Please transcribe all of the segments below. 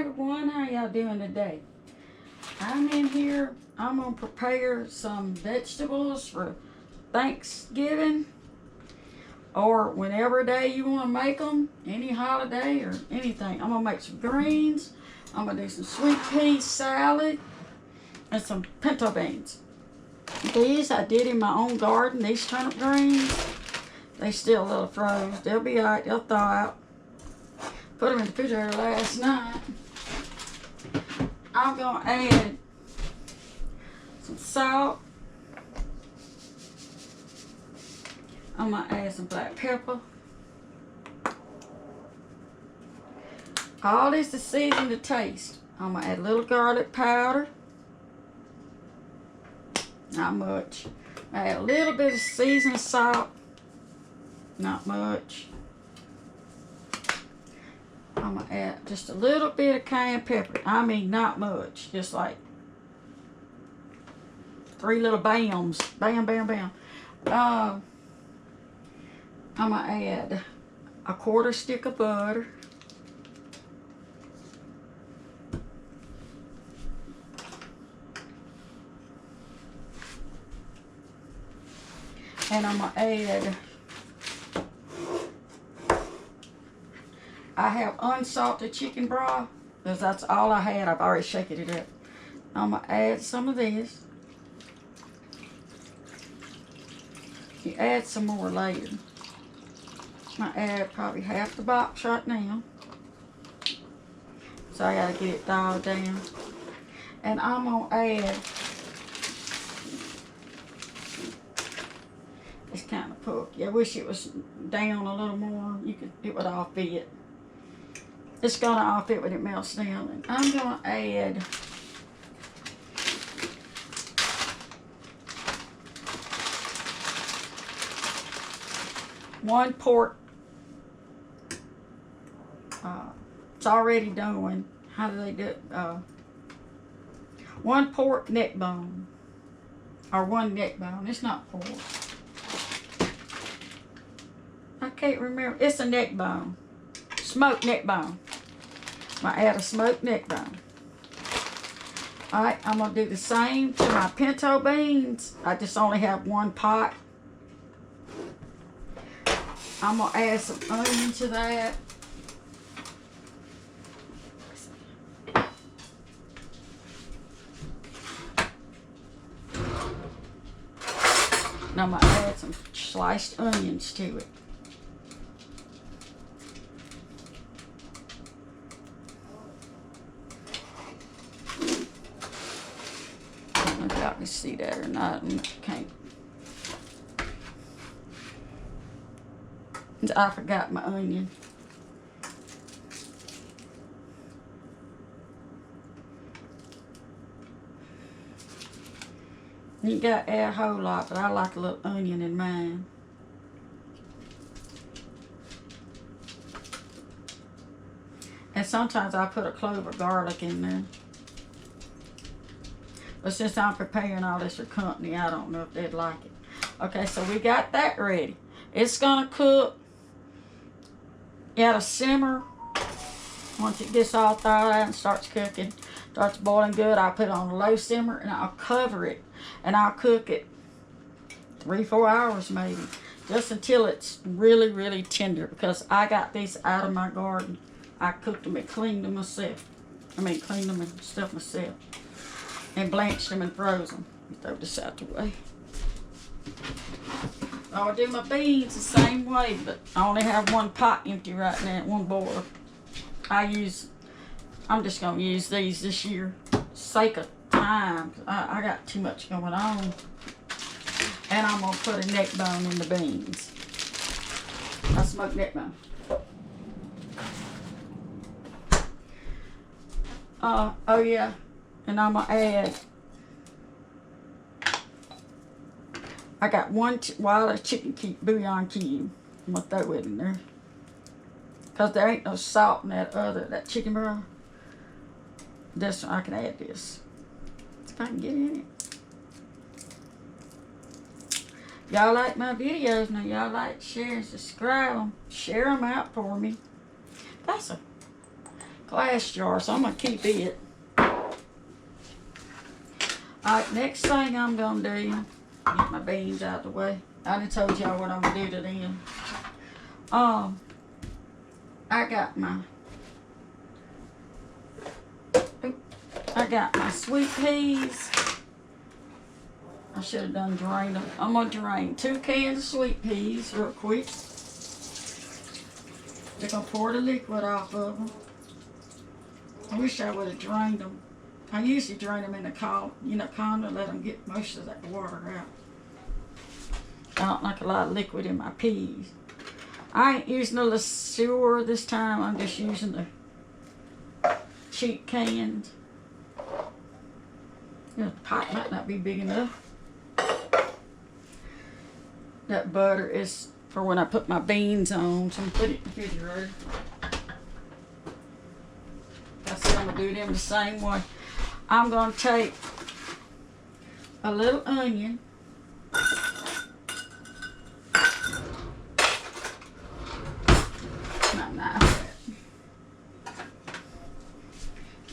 everyone, how y'all doing today? I'm in here. I'm gonna prepare some vegetables for Thanksgiving or whenever day you want to make them, any holiday or anything. I'm gonna make some greens. I'm gonna do some sweet pea salad and some pinto beans. These I did in my own garden. These turnip greens, they still a little froze. They'll be alright. They'll thaw out. Put them in the refrigerator last night. I'm gonna add some salt. I'm gonna add some black pepper. All this is seasoned to taste. I'm gonna add a little garlic powder. Not much. I add a little bit of seasoned salt. Not much. I'm gonna add just a little bit of cayenne pepper. I mean, not much. Just like 3 little bams. Bam, bam, bam. I'm gonna add a 1/4 stick of butter. And I'm gonna add, I have unsalted chicken broth, because that's all I had. I've already shaken it up. I'm gonna add some of this. You add some more later. I'm gonna add probably half the box right now. So I gotta get it dialed down. And I'm gonna add this kind of porky. I wish it was down a little more. It would all fit. It's gonna all fit when it melts down. And I'm gonna add one pork. It's already done. How do they do it? 1 pork neck bone. Or 1 neck bone. It's not pork. I can't remember. It's a neck bone. Smoked neck bone. I'm going to add a smoked neck bone. Alright, I'm going to do the same to my pinto beans. I just only have 1 pot. I'm going to add some onion to that. And I'm going to add some sliced onions to it. I don't know if y'all can see that or not. Can't. I forgot my onion. You gotta add a whole lot, but I like a little onion in mine. And sometimes I put a clove of garlic in there. But since I'm preparing all this for company, I don't know if they'd like it. Okay, so we got that ready. It's gonna cook at a simmer. Once it gets all thawed out and starts cooking, starts boiling good, I'll put it on a low simmer and I'll cover it. And I'll cook it 3-4 hours maybe. Just until it's really, really tender. Because I got these out of my garden. I cooked them and cleaned them myself. Cleaned them and stuff myself. And blanched them and froze them. Throw this out the way. I'll do my beans the same way, but I only have 1 pot empty right now, 1 boiler. I'm just gonna use these this year, sake of time. I got too much going on. And I'm gonna put a neck bone in the beans. I smoked neck bone. Oh yeah, and I'm gonna add, I got 1 wild chicken bouillon cube. I'm gonna throw it in there. Cause there ain't no salt in that chicken broth. This one, I can add this. If I can get in it. Y'all like my videos. Now y'all like, share, and subscribe them. Share them out for me. That's a glass jar, so I'm going to keep it. Alright, next thing I'm going to do, get my beans out of the way. I done told y'all what I'm going to do to them. I got my sweet peas. I should have done drained them. I'm going to drain 2 cans of sweet peas real quick. They're going to pour the liquid off of them. I wish I would have drained them. I usually drain them in the colander, let them get most of that water out. I don't like a lot of liquid in my peas. I ain't using the LeSure this time. I'm just using the cheap cans. The pot might not be big enough. That butter is for when I put my beans on, so I'm going to put it in the refrigerator. I said I'm going to do them the same way. I'm going to take a little onion. Not knife.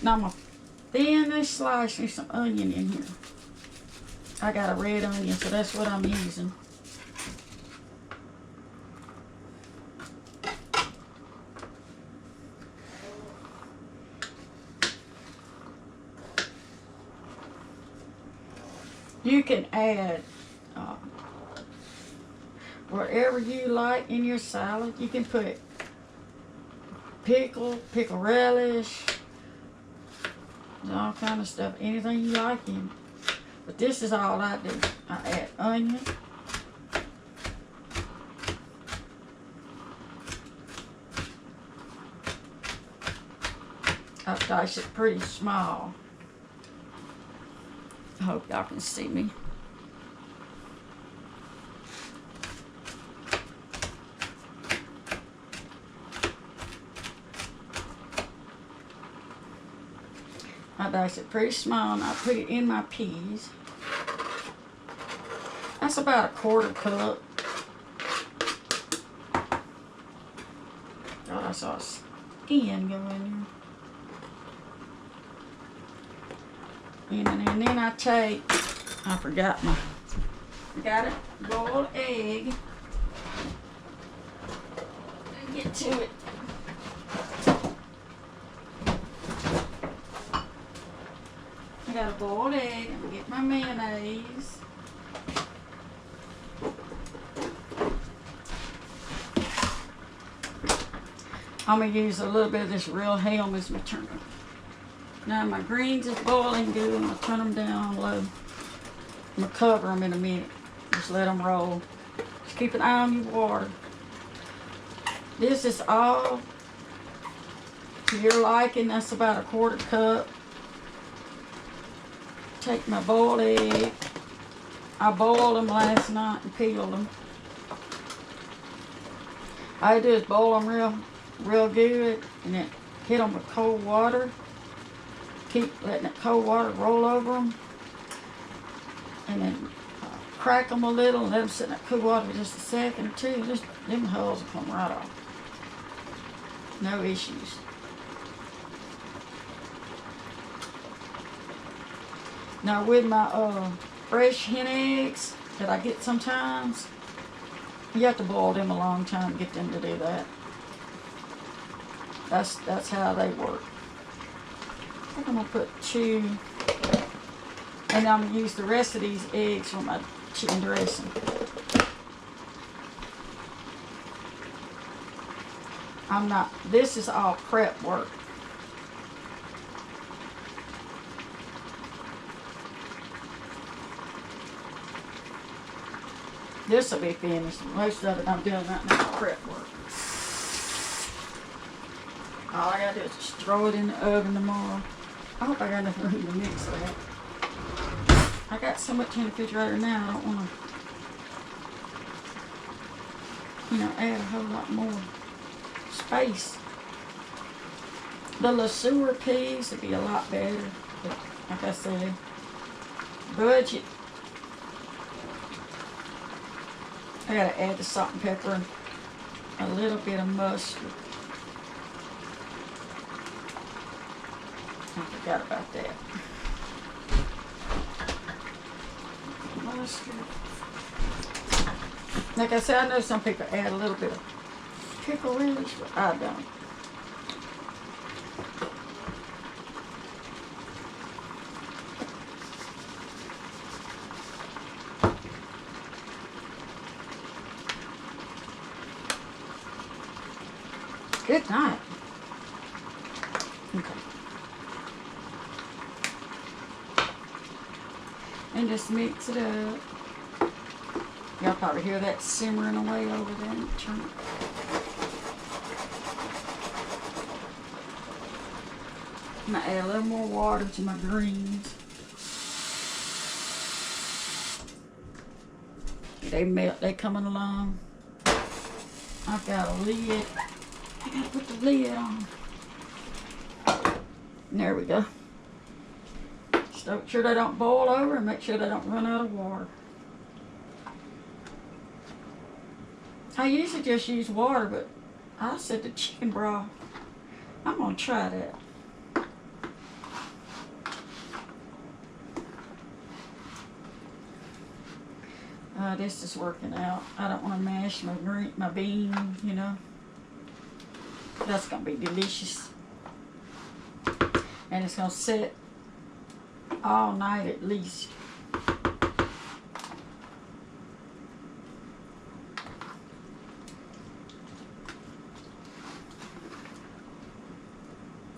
Now I'm going to thinly slice me some onion in here. I got a red onion, so that's what I'm using. You can add whatever you like in your salad. You can put pickle relish, all kind of stuff, anything you like in it. But this is all I do. I add onion. I dice it pretty small. I hope y'all can see me. I dice it pretty small and I put it in my peas. That's about a 1/4 cup. God, I saw a skin go in there. And then I take, I forgot a boiled egg. Let me get to it. I got a boiled egg. I'm gonna get my mayonnaise. I'm gonna use a little bit of this real ham as my turnip. Now my greens is boiling good. I'm gonna turn them down low. I'm gonna cover them in a minute. Just let them roll. Just keep an eye on your water. This is all to your liking. That's about a 1/4 cup. Take my boiled egg. I boiled them last night and peeled them. All I do is boil them real good and then hit them with cold water. Keep letting that cold water roll over them. And then crack them a little and let them sit in that cool water for just a second or two. Just them hulls will come right off. No issues. Now with my fresh hen eggs that I get sometimes, you have to boil them a long time to get them to do that. That's how they work. I think I'm gonna put 2, and I'm gonna use the rest of these eggs for my chicken dressing. This is all prep work. This will be finished. Most of it I'm doing right now is prep work. All I gotta do is just throw it in the oven tomorrow. I hope I got enough room to mix that. I got so much in the refrigerator now, I don't want to, add a whole lot more space. The LeSure peas would be a lot better, but like I said, budget. I gotta add the salt and pepper and a little bit of mustard. I forgot about that. Mustard. Like I said, I know some people add a little bit of pickle relish, but I don't. Good night. Okay. And just mix it up. Y'all probably hear that simmering away over there in the turnip. I'm gonna add a little more water to my greens. They melt, they coming along. I've got a lid. I gotta put the lid on. And there we go. Just make sure they don't boil over and make sure they don't run out of water. I usually just use water, but I said the chicken broth. I'm gonna try that. This is working out. I don't want to mash my beans, you know. That's gonna be delicious, and it's gonna sit all night at least.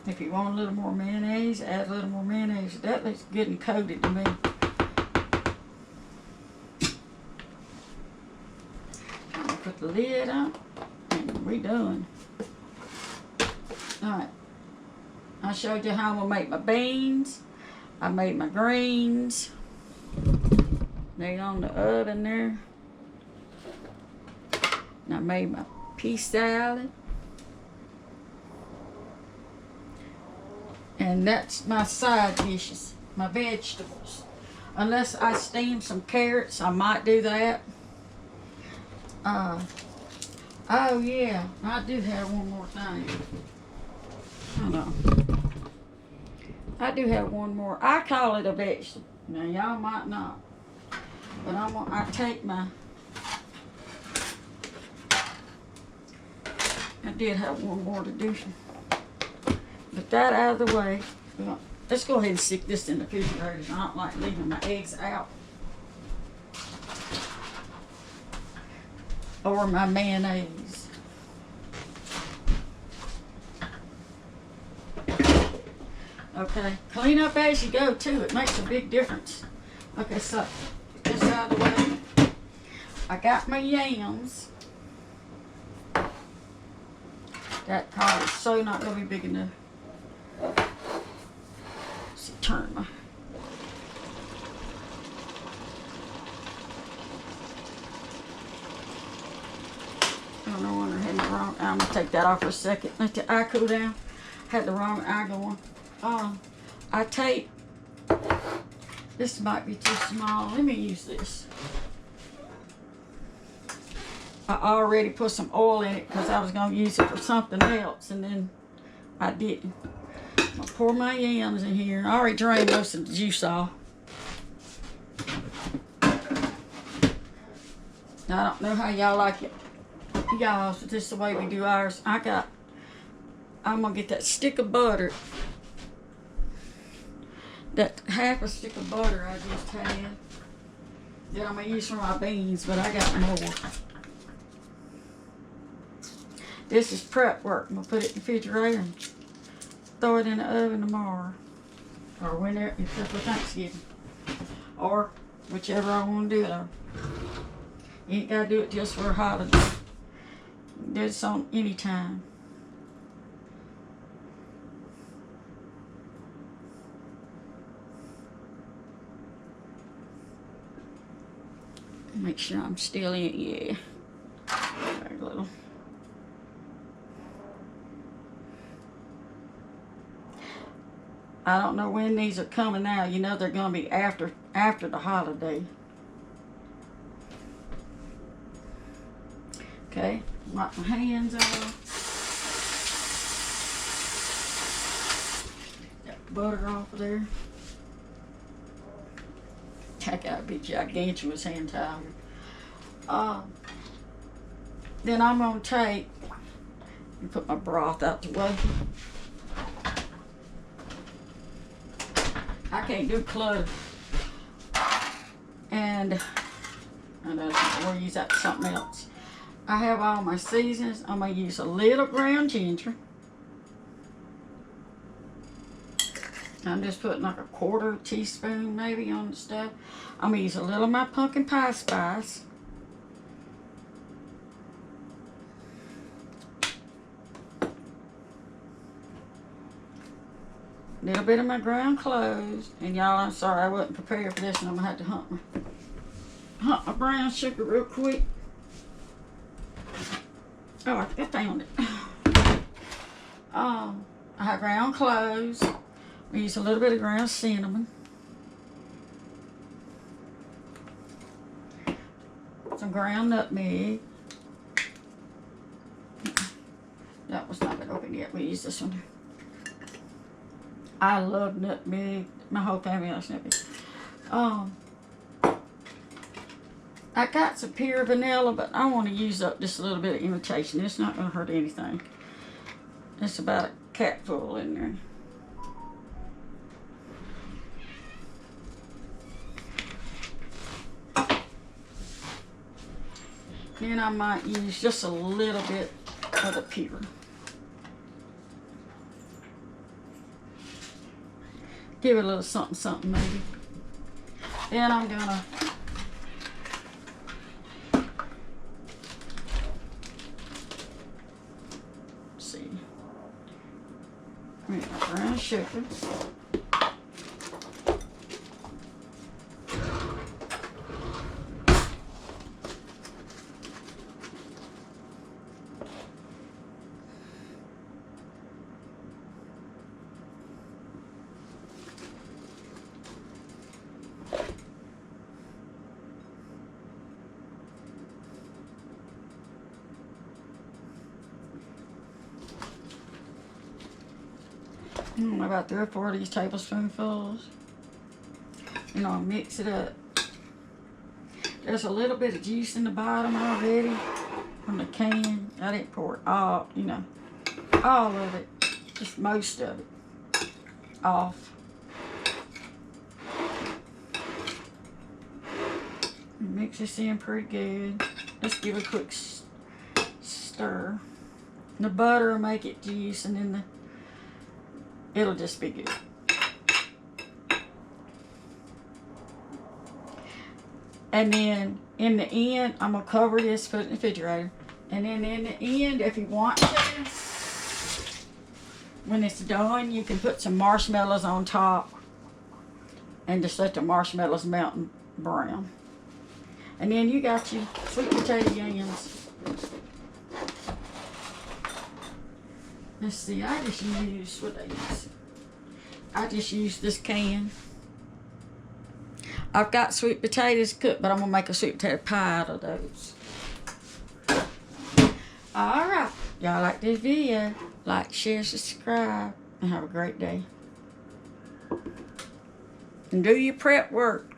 If you want a little more mayonnaise, add a little more mayonnaise. That looks good and coated to me. I'm gonna put the lid on, and we're done. Alright, I showed you how I'm gonna make my beans. I made my greens. They on the oven there. And I made my pea salad. And that's my side dishes, my vegetables. Unless I steam some carrots, I might do that. Oh yeah, I do have one more thing. Hold on. I do have one more. I call it a vegetable. Now y'all might not. But I take my, I did have one more to do. But that out of the way, let's go ahead and stick this in the refrigerator. I don't like leaving my eggs out. Or my mayonnaise. Okay, clean up as you go too. It makes a big difference. Okay, so this out of the way. I got my yams. That pot is so not gonna be big enough. So turn my. I don't know when I had the wrong. I'm gonna take that off for a second. Let the eye cool down. Had the wrong eye going. I take. This might be too small. Let me use this. I already put some oil in it because I was gonna use it for something else, and then I didn't. I'll pour my yams in here. I already drained most of the juice off. Now, I don't know how y'all like it. Y'all, so this is the way we do ours. I'm gonna get that stick of butter. That half a stick of butter I just had. That I'm gonna use for my beans, but I got more. This is prep work. I'm gonna put it in the refrigerator and throw it in the oven tomorrow. Or whenever, except for Thanksgiving. Or whichever I want to do it on. You ain't gotta do it just for a holiday. Do this on any time. Make sure I'm still in, yeah. Very little. I don't know when these are coming out. You know they're gonna be after the holiday. Okay, wipe my hands off. butter off of there. I gotta be gigantuous hand towel. Then I'm gonna take and put my broth out the way. I can't do clutter. And we'll use that for something else. I have all my seasons. I'm gonna use a little ground ginger. I'm just putting like a quarter teaspoon maybe on the stuff. I'm gonna use a little of my pumpkin pie spice. A little bit of my ground cloves. And y'all, I'm sorry I wasn't prepared for this, and I'm gonna have to hunt my brown sugar real quick. Oh, I think I found it. I have ground cloves. We use a little bit of ground cinnamon. Some ground nutmeg. That was not been open yet. We use this one. I love nutmeg. My whole family loves nutmeg. I got some pure vanilla, but I want to use up just a little bit of imitation. It's not going to hurt anything. It's about a capful in there. Then I might use just a little bit of the pure. Give it a little something, something maybe. Then I'm gonna see. Brown sugar. About 3 or 4 of these tablespoonfuls. And I'll mix it up. There's a little bit of juice in the bottom already from the can. I didn't pour it all, all of it, just most of it off. Mix this in pretty good. Let's give it a quick stir. The butter will make it juice, and then it'll just be good. And then in the end, I'm gonna cover this, put it in the refrigerator. And then in the end, if you want to, when it's done, you can put some marshmallows on top and just let the marshmallows melt and brown. And then you got your sweet potato yams. Let's see, I just used, what I use? I just used this can. I've got sweet potatoes cooked, but I'm gonna make a sweet potato pie out of those. Alright, y'all like this video, like, share, subscribe, and have a great day. And do your prep work.